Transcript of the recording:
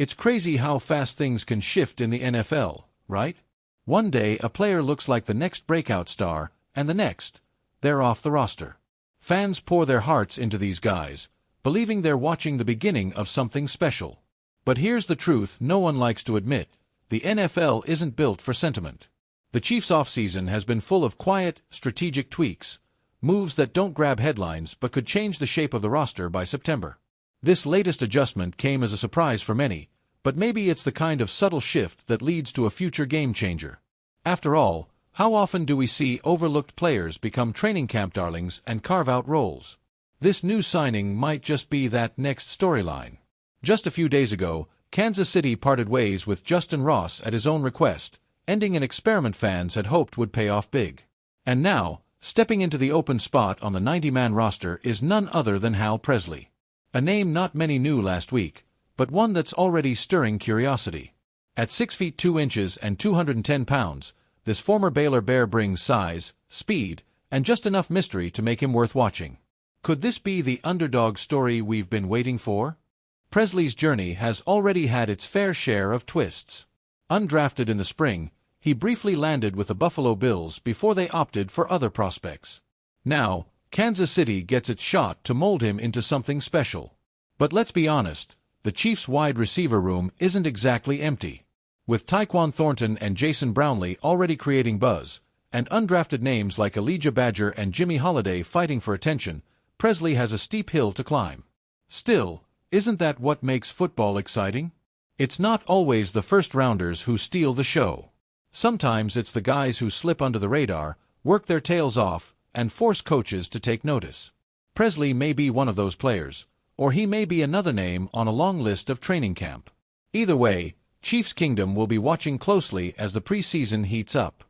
It's crazy how fast things can shift in the NFL, right? One day a player looks like the next breakout star, and the next, they're off the roster. Fans pour their hearts into these guys, believing they're watching the beginning of something special. But here's the truth no one likes to admit: the NFL isn't built for sentiment. The Chiefs' offseason has been full of quiet, strategic tweaks, moves that don't grab headlines but could change the shape of the roster by September. This latest adjustment came as a surprise for many, but maybe it's the kind of subtle shift that leads to a future game-changer. After all, how often do we see overlooked players become training camp darlings and carve out roles? This new signing might just be that next storyline. Just a few days ago, Kansas City parted ways with Justin Ross at his own request, ending an experiment fans had hoped would pay off big. And now, stepping into the open spot on the 90-man roster is none other than Hal Presley. A name not many knew last week, but one that's already stirring curiosity. At 6 feet 2 inches and 210 pounds, this former Baylor Bear brings size, speed, and just enough mystery to make him worth watching. Could this be the underdog story we've been waiting for? Presley's journey has already had its fair share of twists. Undrafted in the spring, he briefly landed with the Buffalo Bills before they opted for other prospects. Now, Kansas City gets its shot to mold him into something special. But let's be honest, the Chiefs' wide receiver room isn't exactly empty. With Tyquan Thornton and Jason Brownlee already creating buzz, and undrafted names like Elijah Badger and Jimmy Holiday fighting for attention, Presley has a steep hill to climb. Still, isn't that what makes football exciting? It's not always the first-rounders who steal the show. Sometimes it's the guys who slip under the radar, work their tails off, and force coaches to take notice. Presley may be one of those players, or he may be another name on a long list of training camp. Either way, Chiefs Kingdom will be watching closely as the preseason heats up.